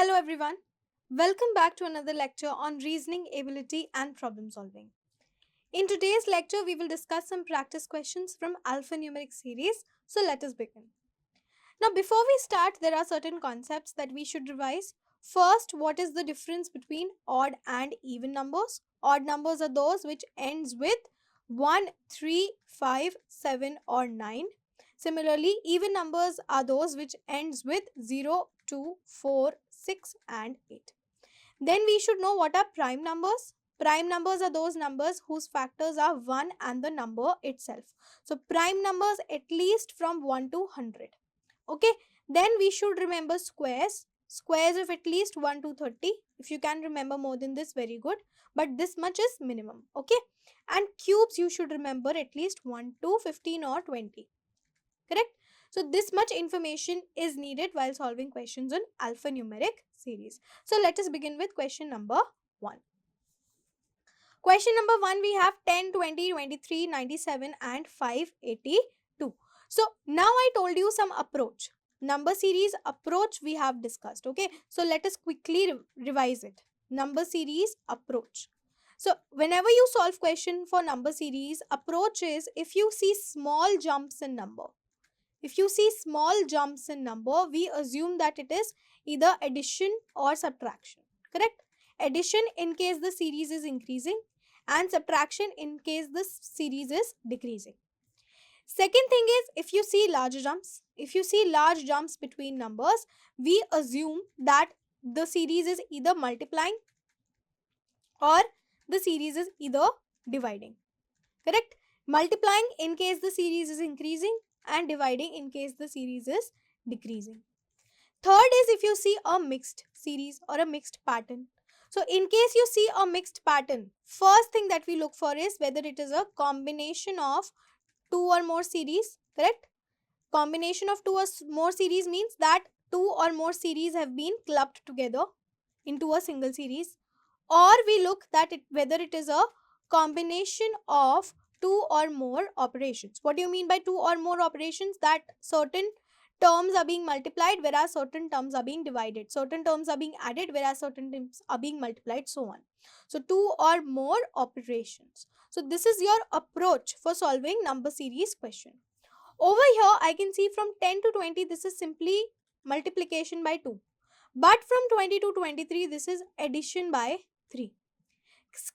Hello everyone. Welcome back to another lecture on reasoning ability and problem solving. In today's lecture, we will discuss some practice questions from alphanumeric series. So let us begin. Now before we start, there are certain concepts that we should revise. First, what is the difference between odd and even numbers? Odd numbers are those which ends with 1, 3, 5, 7 or 9. Similarly, even numbers are those which ends with 0, 2, 4, 6 and 8. Then we should know what are prime numbers. Prime numbers are those numbers whose factors are 1 and the number itself. So prime numbers at least from 1 to 100. Okay, then we should remember squares. Squares of at least 1 to 30. If you can remember more than this, very good. But this much is minimum. Okay, and cubes you should remember at least 1 to 15 or 20. Correct? So this much information is needed while solving questions on alphanumeric series. So let us begin with question number 1. Question number 1, we have 10, 20, 23, 97 and 582. So now I told you some approach. Number series approach we have discussed. Okay, so let us quickly revise it. Number series approach. So whenever you solve question for number series, approach is if you see small jumps in number. If you see small jumps in number, we assume that it is either addition or subtraction. Correct? Addition in case the series is increasing and subtraction in case the series is decreasing. Second thing is if you see large jumps. If you see large jumps between numbers, we assume that the series is either multiplying or the series is either dividing. Correct? Multiplying in case the series is increasing and dividing in case the series is decreasing. Third is if you see a mixed series or a mixed pattern. So in case you see a mixed pattern, first thing that we look for is whether it is a combination of two or more series. Correct? Combination of two or more series means that two or more series have been clubbed together into a single series. Or we look that whether it is a combination of two or more operations. What do you mean by two or more operations? That certain terms are being multiplied whereas certain terms are being divided. Certain terms are being added whereas certain terms are being multiplied, so on. So two or more operations. So this is your approach for solving number series question. Over here I can see from 10 to 20 this is simply multiplication by 2. But from 20 to 23 this is addition by 3.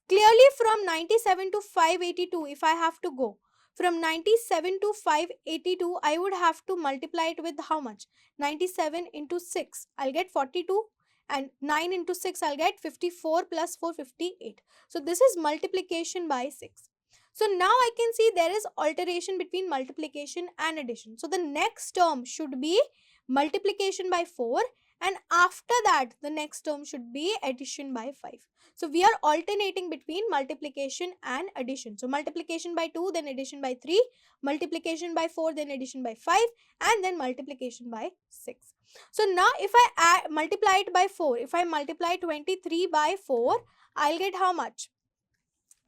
Clearly from 97 to 582, if I have to go, from 97 to 582, I would have to multiply it with how much? 97 into 6, I'll get 42, and 9 into 6, I'll get 54 plus 4, 58. So this is multiplication by 6. So now I can see there is alteration between multiplication and addition. So the next term should be multiplication by 4, and after that the next term should be addition by 5. So we are alternating between multiplication and addition. So multiplication by 2, then addition by 3, multiplication by 4, then addition by 5, and then multiplication by 6. So now if I multiply it by 4, if I multiply 23 by 4, I'll get how much?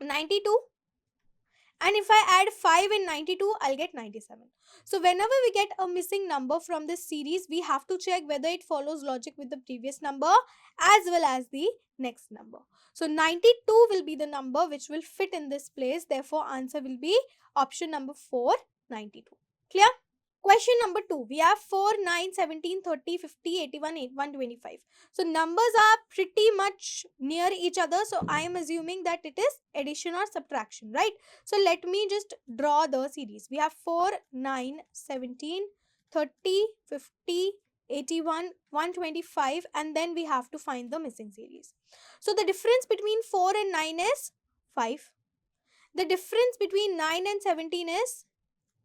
92. And if I add 5 in 92, I'll get 97. So whenever we get a missing number from this series, we have to check whether it follows logic with the previous number as well as the next number. So 92 will be the number which will fit in this place. Therefore, answer will be option number 4, 92. Clear? Question number 2. We have 4, 9, 17, 30, 50, 81, 125. So numbers are pretty much near each other. So I am assuming that it is addition or subtraction, right? So let me just draw the series. We have 4, 9, 17, 30, 50, 81, 125, and then we have to find the missing series. So the difference between 4 and 9 is 5. The difference between 9 and 17 is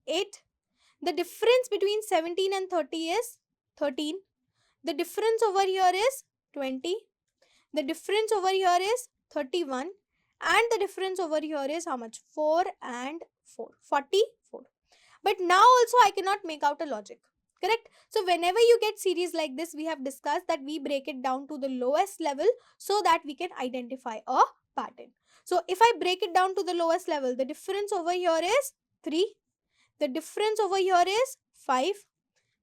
8. The difference between 17 and 30 is 13. The difference over here is 20. The difference over here is 31. And the difference over here is how much? 4 and 4. 44. But now also I cannot make out a logic. Correct? So whenever you get series like this, we have discussed that we break it down to the lowest level so that we can identify a pattern. So if I break it down to the lowest level, the difference over here is 3. The difference over here is 5.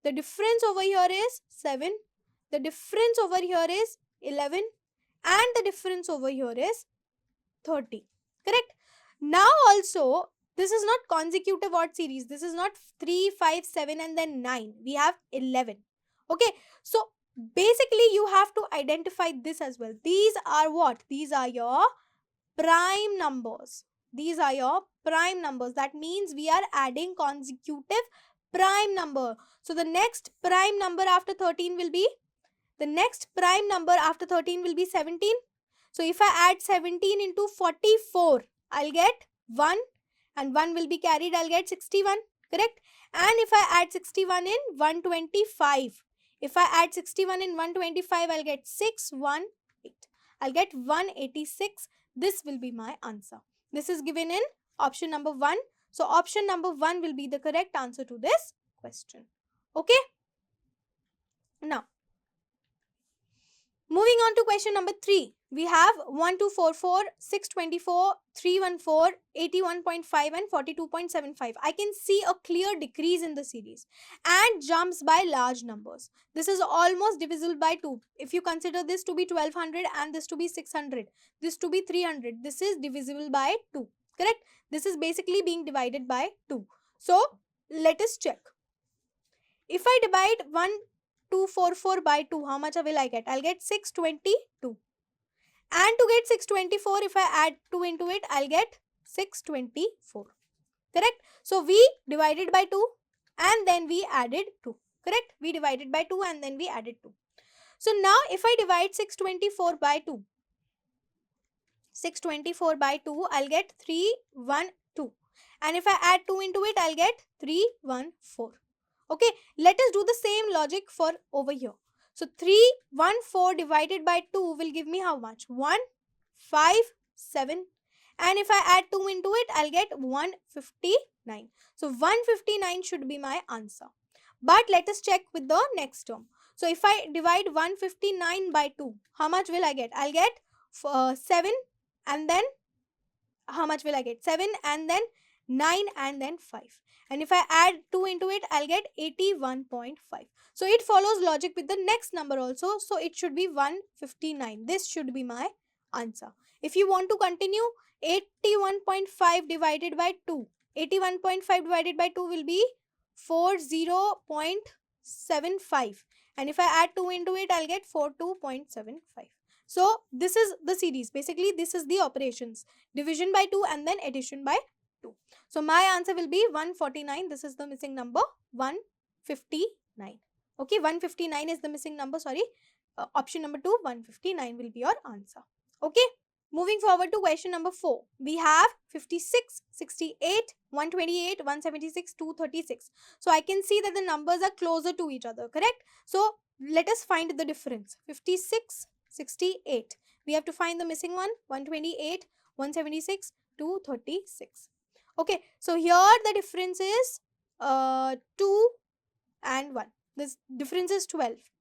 The difference over here is 7. the difference over here is 11 and the difference over here is 30. Correct? Now also, this is not consecutive odd series. This is not 3, 5, 7 and then 9. We have 11. Okay. So, basically you have to identify this as well. These are what? These are your prime numbers. These are your prime numbers. That means we are adding consecutive prime number. So, the next prime number after 13 will be, the next prime number after 13 will be 17. So, if I add 17 into 44, I'll get 1 and 1 will be carried, I'll get 61, correct? And if I add 61 in 125, if I add 61 in 125, I'll get 618. I'll get 186. This will be my answer. This is given in option number 1. So, option number 1 will be the correct answer to this question. Okay? Now, moving on to question number 3. We have 1244, 624, 314, 81.5 and 42.75. I can see a clear decrease in the series and jumps by large numbers. This is almost divisible by 2. If you consider this to be 1200 and this to be 600, this to be 300, this is divisible by 2. Correct? This is basically being divided by 2. So, let us check. If I divide 1244 by 2, how much will I get? I'll get 622. And to get 624, if I add 2 into it, I'll get 624. Correct? So, we divided by 2 and then we added 2. Correct? We divided by 2 and then we added 2. So, now if I divide 624 by 2, 624 by 2, I'll get 312. And if I add 2 into it, I'll get 314. Okay, let us do the same logic for over here. So, 314 divided by 2 will give me how much? 1, 5, 7. And if I add 2 into it, I'll get 159. So, 159 should be my answer. But let us check with the next term. So, if I divide 159 by 2, how much will I get? I'll get 7 and then how much will I get? 7 and then 9 and then 5. And if I add 2 into it, I'll get 81.5. So, it follows logic with the next number also. So, it should be 159. This should be my answer. If you want to continue, 81.5 divided by 2. 81.5 divided by 2 will be 40.75. And if I add 2 into it, I'll get 42.75. So, this is the series. Basically, this is the operations. Division by 2 and then addition by 2. So, my answer will be 149. This is the missing number, 159. Okay, 159 is the missing number, sorry. Option number 2, 159 will be your answer. Okay, moving forward to question number 4. We have 56, 68, 128, 176, 236. So, I can see that the numbers are closer to each other, correct? So, let us find the difference. 56, 68. We have to find the missing one, 128, 176, 236. Okay, so here the difference is 2 and 1. This difference is 12.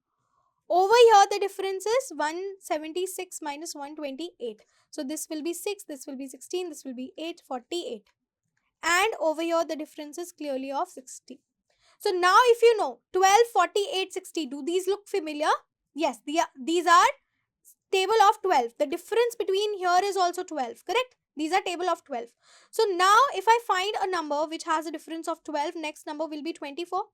Over here the difference is 176 minus 128. So this will be 6, this will be 16, this will be 8, 48. And over here the difference is clearly of 60. So now if you know 12, 48, 60, do these look familiar? Yes, these are table of 12. The difference between here is also 12, correct? These are table of 12. So now if I find a number which has a difference of 12, next number will be 24.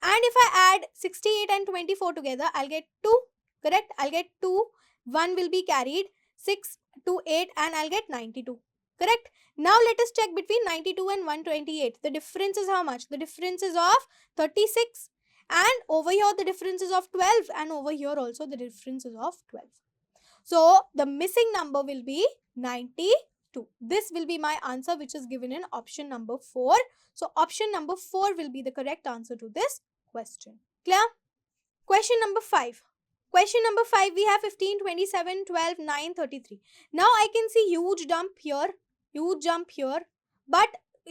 And if I add 68 and 24 together, I'll get 2, correct? I'll get 2, 1 will be carried, 6 to 8 and I'll get 92, correct? Now let us check between 92 and 128. The difference is how much? The difference is of 36. And over here the difference is of 12 and over here also the difference is of 12. So the missing number will be 92. This will be my answer which is given in option number 4. So option number 4 will be the correct answer to this question. Clear? Question number 5. Question number 5, we have 15, 27, 12, 9, 33. Now I can see huge jump here, but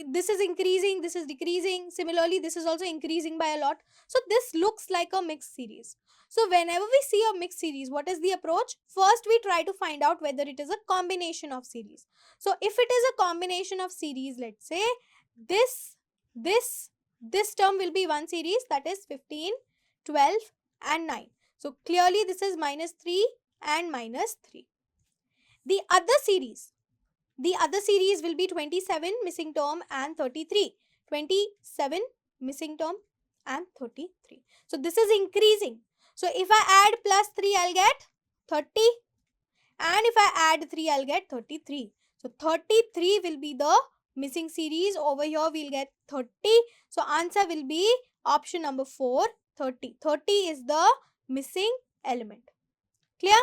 this is increasing, this is decreasing. Similarly, this is also increasing by a lot. So this looks like a mixed series. So whenever we see a mixed series, what is the approach? First, we try to find out whether it is a combination of series. So if it is a combination of series, let's say this term will be one series, that is 15, 12 and 9. So clearly this is minus 3 and minus 3. The other series will be 27 missing term and 33. 27 missing term and 33. So this is increasing. So if I add plus 3, I'll get 30. And if I add 3, I'll get 33. So 33 will be the missing series. Over here, we'll get 30. So answer will be option number 4, 30. 30 is the missing element. Clear?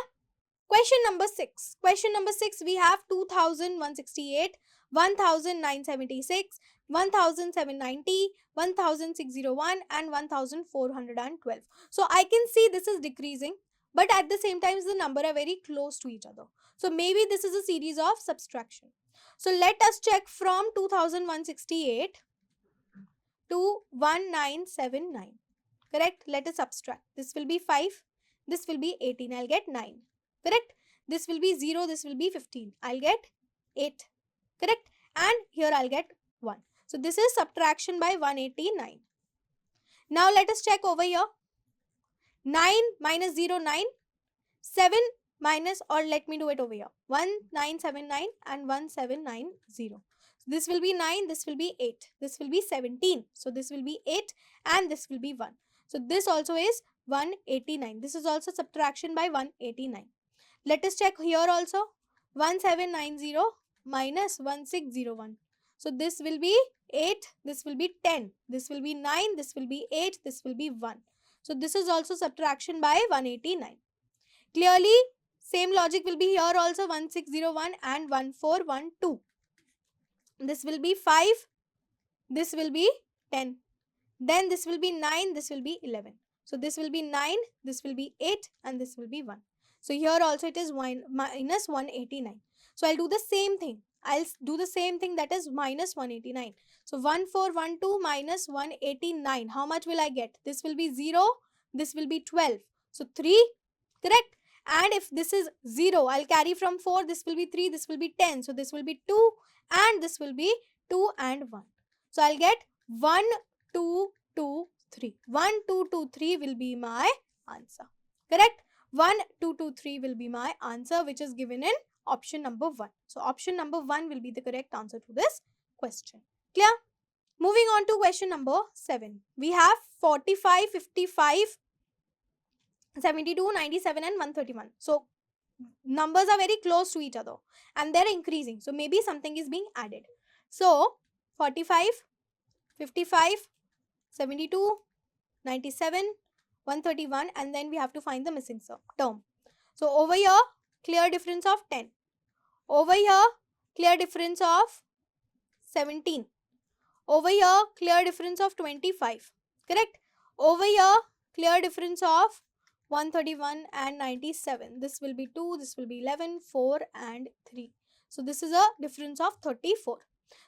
Question number 6. Question number 6, we have 2168, 1976, 1790, 1601 and 1412. So I can see this is decreasing, but at the same time the number are very close to each other. So maybe this is a series of subtraction. So let us check from 2168 to 1979. Correct? Let us subtract. This will be 5. This will be 18. I'll get 9. Correct? This will be 0. This will be 15. I'll get 8. Correct? And here I'll get 1. So this is subtraction by 189. Now let us check over here. 9 minus 0, 9. 7 minus, or let me do it over here. 1979 and 1790. So this will be 9. This will be 8. This will be 17. So this will be 8 and this will be 1. So this also is 189. This is also subtraction by 189. Let us check here also. 1790 minus 1601. So this will be 8. This will be 10. This will be 9. This will be 8. This will be 1. So this is also subtraction by 189. Clearly, same logic will be here also. 1601 and 1412. This will be 5. This will be 10. Then this will be 9. This will be 11. So this will be 9. This will be 8. And this will be 1. So here also it is minus 189. So I'll do the same thing. That is minus 189. So 1412 minus 189. How much will I get? This will be 0. This will be 12. So 3. Correct? And if this is 0, I'll carry from 4. This will be 3. This will be 10. So this will be 2. And this will be 2 and 1. So I'll get 1, 2, 2, 3. 1, 2, 2, 3 will be my answer. Correct? 1, 2, 2, 3 will be my answer, which is given in option number 1. So option number 1 will be the correct answer to this question. Clear? Moving on to question number 7. We have 45, 55, 72, 97 and 131. So numbers are very close to each other and they're increasing. So maybe something is being added. So 45, 55, 72, 97, 131, and then we have to find the missing term. So over here, clear difference of 10. Over here, clear difference of 17. Over here, clear difference of 25. Correct? Over here, clear difference of 131 and 97. This will be 2, this will be 11, 4 and 3. So this is a difference of 34.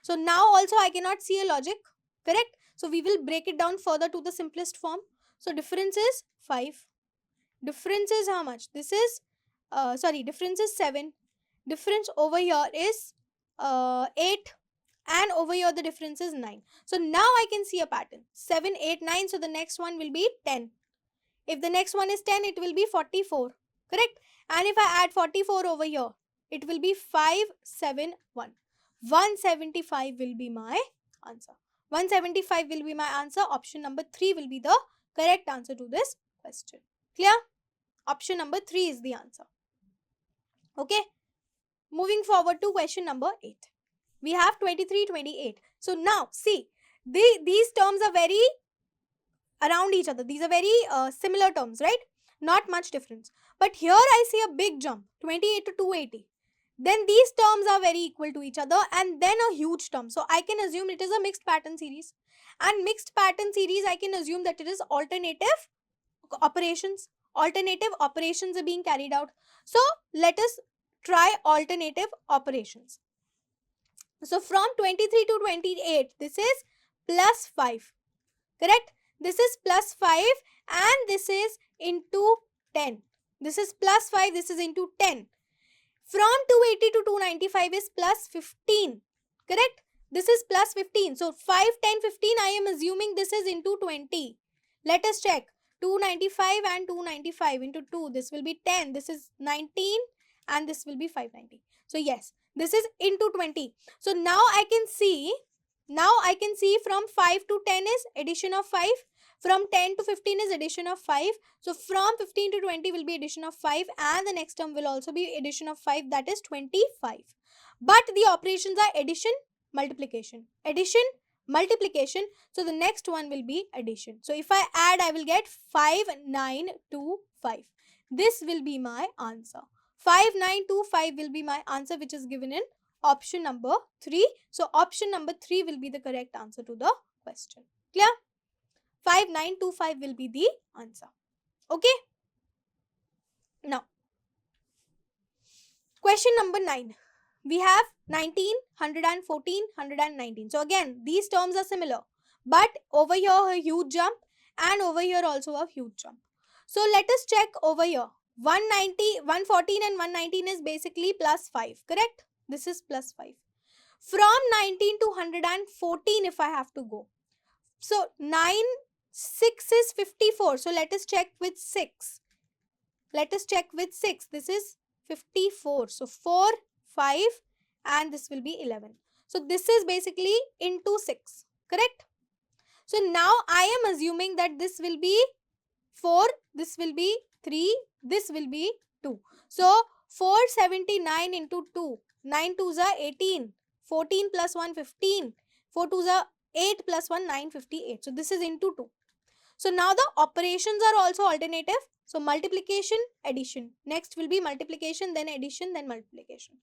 So now also I cannot see a logic. Correct? So we will break it down further to the simplest form. So difference is 5. Difference is how much? This is, difference is 7. Difference over here is 8. And over here the difference is 9. So now I can see a pattern. 7, 8, 9. So the next one will be 10. If the next one is 10, it will be 44. Correct? And if I add 44 over here, it will be 571. 175 will be my answer. 175 will be my answer. Option number 3 will be the correct answer to this question. Clear? Option number 3 is the answer. Okay. Moving forward to question number 8. We have 23, 28. So now see, these terms are very around each other. These are very similar terms, right? Not much difference. But here I see a big jump, 28 to 280. Then these terms are very equal to each other and then a huge term. So I can assume it is a mixed pattern series. And mixed pattern series, I can assume that it is alternative operations. Alternative operations are being carried out. So let us try alternative operations. So from 23 to 28, this is plus 5. Correct? This is plus 5 and this is into 10. This is plus 5, this is into 10. From 280 to 295 is plus 15. Correct? This is plus 15. So 5, 10, 15, I am assuming this is into 20. Let us check. 295 and 295 into 2, this will be 10, this is 19, and this will be 590. So yes, this is into 20. So now I can see from 5 to 10 is addition of 5, from 10 to 15 is addition of 5. So from 15 to 20 will be addition of 5, and the next term will also be addition of 5, that is 25. But the operations are addition, multiplication, addition, multiplication. So the next one will be addition. So if I add, I will get 5925. This will be my answer. 5925 will be my answer, which is given in option number 3. So option number 3 will be the correct answer to the question. Clear? 5925 will be the answer. Okay. Now, question number 9. We have 19, 114, 119. So again, these terms are similar, but over here a huge jump, and over here also a huge jump. So let us check over here. 190, 114 and 119 is basically plus 5, correct? This is plus 5. From 19 to 114 if I have to go. So 9, 6 is 54. So let us check with 6. Let us check with 6. This is 54. So 4, 5 and this will be 11. So this is basically into 6, correct? So now I am assuming that this will be 4, this will be 3, this will be 2. So 479 into 2, 9 2s are 18, 14 plus 1 15, 4 2s are 8 plus 1 958. So this is into 2. So now the operations are also alternative. So multiplication, addition. Next will be multiplication, then addition, then multiplication.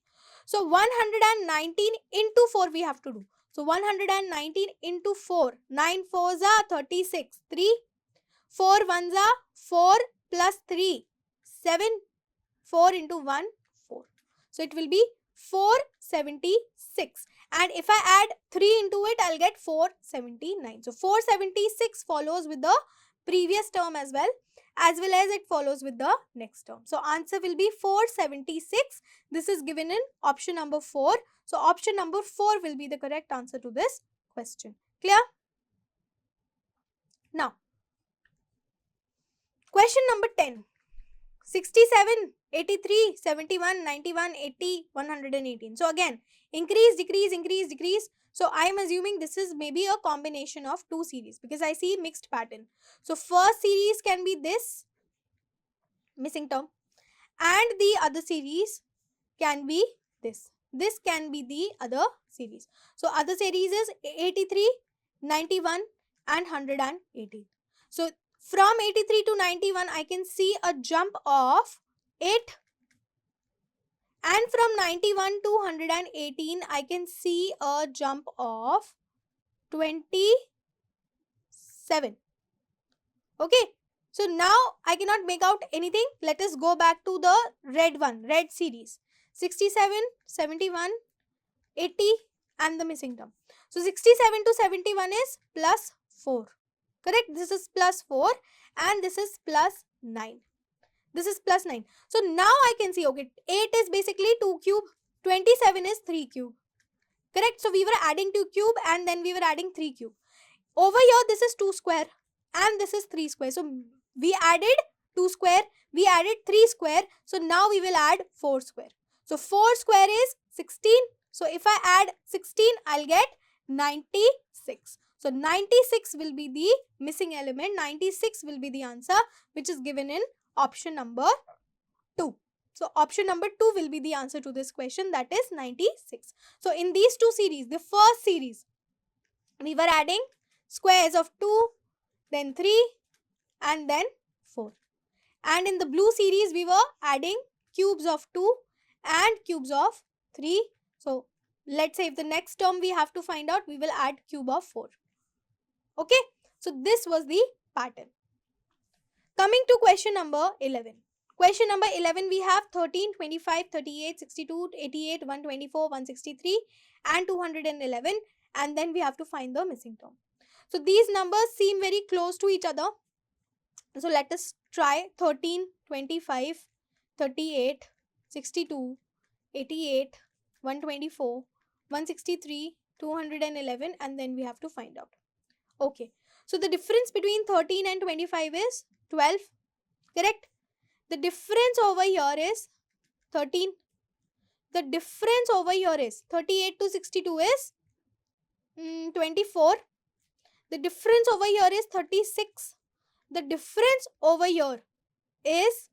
So 119 into 4 we have to do. So 119 into 4. 9 4s are 36. 3. 4 1s are 4 plus 3. 7. 4 into 1, 4. So it will be 476. And if I add 3 into it, I'll get 479. So 476 follows with the previous term as well as it follows with the next term. So answer will be 476. This is given in option number 4. So option number 4 will be the correct answer to this question. Clear? Now, question number 10. 67, 83, 71, 91, 80, 118. So again, increase, decrease, increase, decrease. So I am assuming this is maybe a combination of two series because I see mixed pattern. So first series can be this missing term and the other series can be this. This can be the other series. So other series is 83, 91 and 118. So from 83 to 91, I can see a jump of 8. And from 91 to 118, I can see a jump of 27. Okay. So now I cannot make out anything. Let us go back to the red one, red series. 67, 71, 80 and the missing term. So 67 to 71 is plus 4. Correct? This is plus 4 and this is plus 9. This is plus 9. So now I can see, okay, 8 is basically 2 cube, 27 is 3 cube. Correct? So we were adding 2 cube and then we were adding 3 cube. Over here, this is 2 square and this is 3 square. So we added 2 square, we added 3 square. So now we will add 4 square. So 4 square is 16. So if I add 16, I'll get 96. So 96 will be the missing element. 96 will be the answer which is given in option number 2. So option number 2 will be the answer to this question, that is 96. So in these two series, the first series, we were adding squares of 2, then 3 and then 4. And in the blue series, we were adding cubes of 2 and cubes of 3. So let's say if the next term we have to find out, we will add cube of 4. Okay. So this was the pattern. Coming to question number 11. Question number 11, we have 13, 25, 38, 62, 88, 124, 163 and 211. And then we have to find the missing term. So these numbers seem very close to each other. So let us try 13, 25, 38, 62, 88, 124, 163, 211 and then we have to find out. Okay. So the difference between 13 and 25 is 12. Correct? The difference over here is 13. The difference over here is 38 to 62 is 24. The difference over here is 36. The difference over here is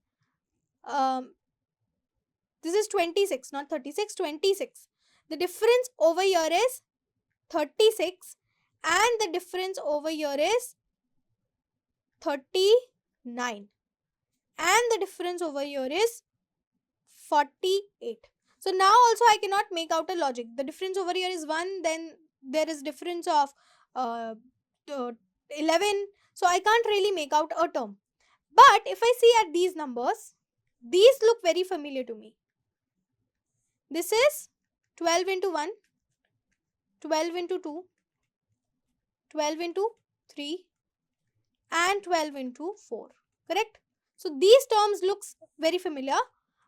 this is 26, not 36, 26. The difference over here is 36 and the difference over here is 39 and the difference over here is 48. So now also I cannot make out a logic. The difference over here is 1, then there is difference of 11. So I can't really make out a term. But if I see at these numbers, these look very familiar to me. This is 12 into 1, 12 into 2, 12 into 3 and 12 into 4. Correct? So these terms looks very familiar,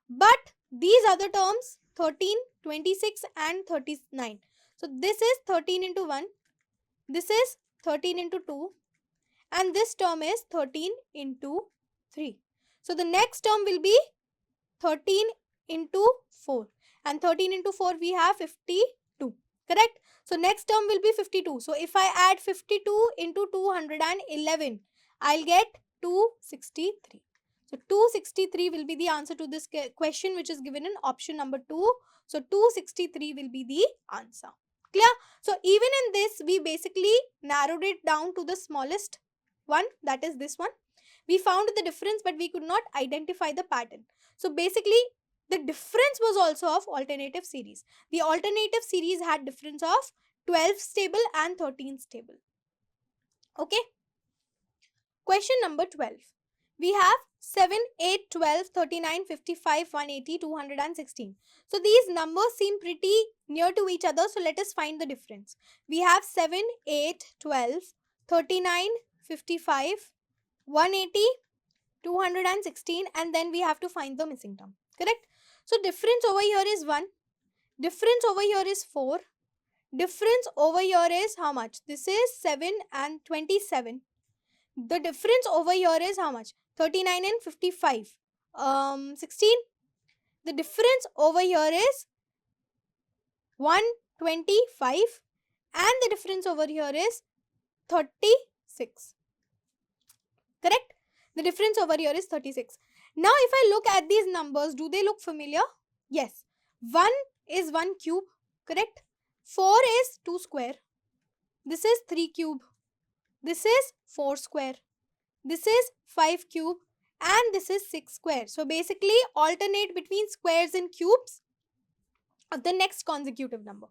but these other terms 13, 26 and 39. So this is 13 into 1, this is 13 into 2 and this term is 13 into 3. So the next term will be 13 into 4 and 13 into 4 we have 52. Correct? So next term will be 52. So if I add 52 into 211, I'll get 263. So 263 will be the answer to this question which is given in option number 2. So 263 will be the answer. Clear? So even in this we basically narrowed it down to the smallest one, that is this one. We found the difference but we could not identify the pattern. So basically the difference was also of alternative series. The alternative series had difference of 12 stable and 13 stable. Okay. Question number 12. We have 7, 8, 12, 39, 55, 180, 216. So these numbers seem pretty near to each other. So let us find the difference. We have 7, 8, 12, 39, 55, 180, 216 and then we have to find the missing term. Correct? So difference over here is 1. Difference over here is 4. Difference over here is how much? This is 7 and 27. The difference over here is how much? 39 and 55. 16. The difference over here is 125 and the difference over here is 36. Correct? The difference over here is 36. Now if I look at these numbers, do they look familiar? Yes. 1 is 1 cube. Correct? 4 is 2 square. This is 3 cube. This is 4 square. This is 5 cube and this is 6 square. So basically alternate between squares and cubes of the next consecutive number.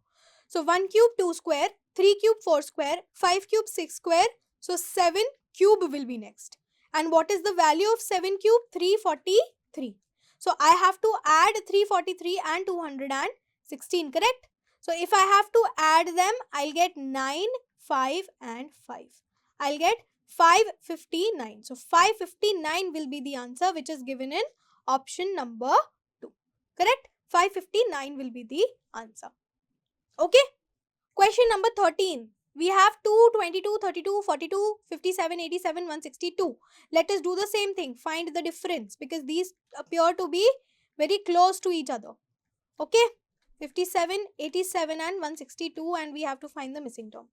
So 1 cube 2 square, 3 cube 4 square, 5 cube 6 square. So 7 cube will be next. And what is the value of 7 cube? 343. So I have to add 343 and 216, correct? So if I have to add them, I'll get 9, 5 and 5. I'll get 559. So 559 will be the answer which is given in option number 2. Correct? 559 will be the answer. Okay? Question number 13. We have 2, 22, 32, 42, 57, 87, 162. Let us do the same thing. Find the difference because these appear to be very close to each other. Okay? 57, 87 and 162 and we have to find the missing term.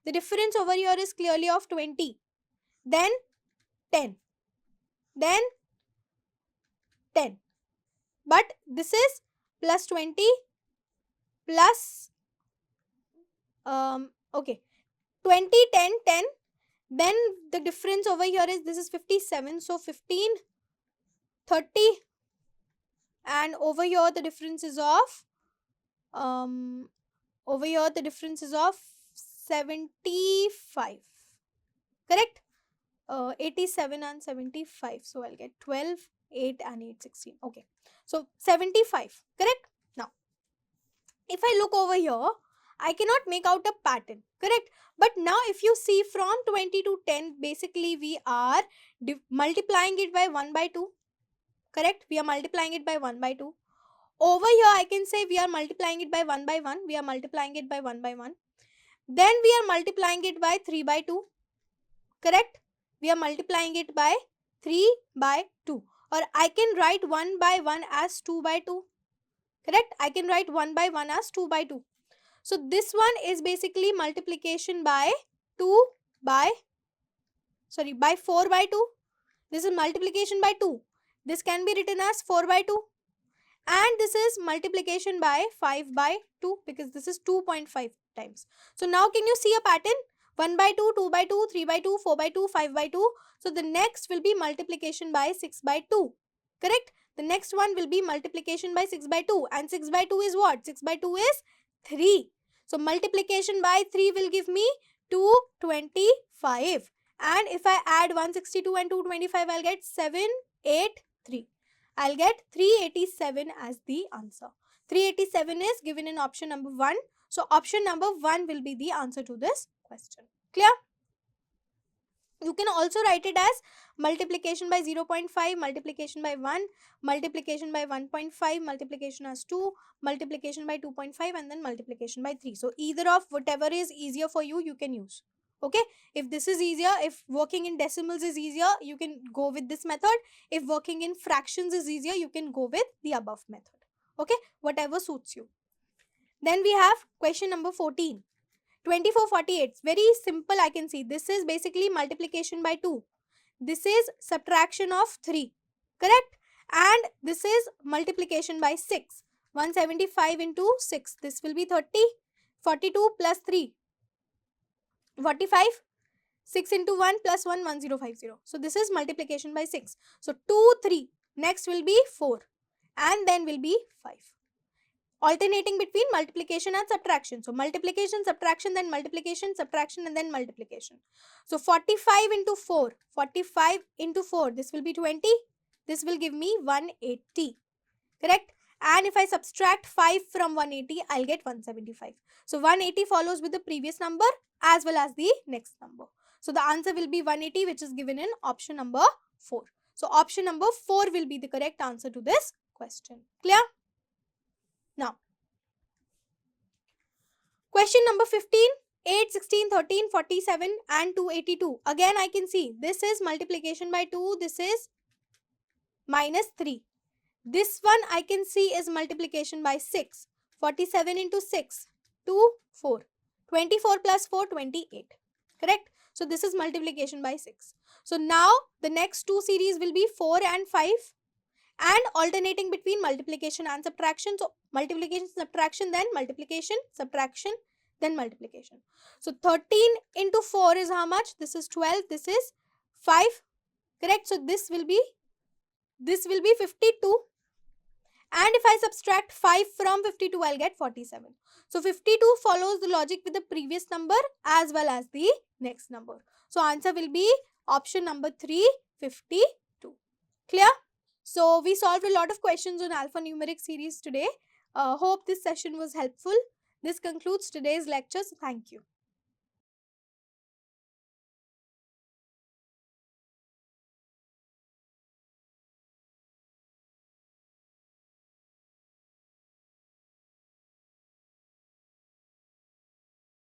The difference over here is clearly of 20. Then 10. Then 10. But this is plus 20 plus okay, 20, 10, 10. Then the difference over here is this is 57. So 15, 30 and over here the difference is of 75. Correct? 87 and 75. So I'll get 12, 8 and 8, 16. Okay. So 75. Correct? Now, if I look over here, I cannot make out a pattern. Correct? But now if you see from 20 to 10, basically we are multiplying it by 1 by 2. Correct? We are multiplying it by 1 by 2. Over here I can say we are multiplying it by 1 by 1. We are multiplying it by 1 by 1. Then we are multiplying it by 3 by 2. Correct? We are multiplying it by 3 by 2. Or I can write 1 by 1 as 2 by 2. Correct? I can write 1 by 1 as 2 by 2. So this one is basically multiplication by 2 by, by 4 by 2. This is multiplication by 2. This can be written as 4 by 2. And this is multiplication by 5 by 2 because this is 2.5 times. So now can you see a pattern? 1 by 2, 2 by 2, 3 by 2, 4 by 2, 5 by 2. So the next will be multiplication by 6 by 2. Correct? The next one will be multiplication by 6 by 2. And 6 by 2 is what? 6 by 2 is 3. So multiplication by 3 will give me 225. And if I add 162 and 225, I'll get 783. I'll get 387 as the answer. 387 is given in option number 1. So option number 1 will be the answer to this question. Clear? You can also write it as multiplication by 0.5, multiplication by 1, multiplication by 1.5, multiplication as 2, multiplication by 2.5 and then multiplication by 3. So either of whatever is easier for you, you can use. Okay, if this is easier, if working in decimals is easier, you can go with this method. If working in fractions is easier, you can go with the above method. Okay, whatever suits you. Then we have question number 14. 2448. Very simple, I can see. This is basically multiplication by 2. This is subtraction of 3. Correct? And this is multiplication by 6. 175 into 6. This will be 30. 42 plus 3. 45. 6 into 1 plus 1, 1050. So this is multiplication by 6. So 2, 3. Next will be 4. And then will be 5. Alternating between multiplication and subtraction. So multiplication, subtraction, then multiplication, subtraction, and then multiplication. So 45 into 4. 45 into 4. This will be 20. This will give me 180. Correct? And if I subtract 5 from 180, I'll get 175. So 180 follows with the previous number as well as the next number. So the answer will be 180, which is given in option number 4. So option number 4 will be the correct answer to this question. Clear? Now, question number 15, 8, 16, 13, 47 and 282. Again, I can see this is multiplication by 2. This is minus 3. This one I can see is multiplication by 6. 47 into 6, 2, 4. 24 plus 4, 28. Correct? So this is multiplication by 6. So now the next two series will be 4 and 5. And alternating between multiplication and subtraction. So multiplication, subtraction, then multiplication, subtraction, then multiplication. So 13 into 4 is how much? This is 12. This is 5. Correct? So this will be 52. And if I subtract 5 from 52, I'll get 47. So 52 follows the logic with the previous number as well as the next number. So answer will be option number 3, 52. Clear? So we solved a lot of questions on alphanumeric series today. Hope this session was helpful. This concludes today's lecture. So thank you.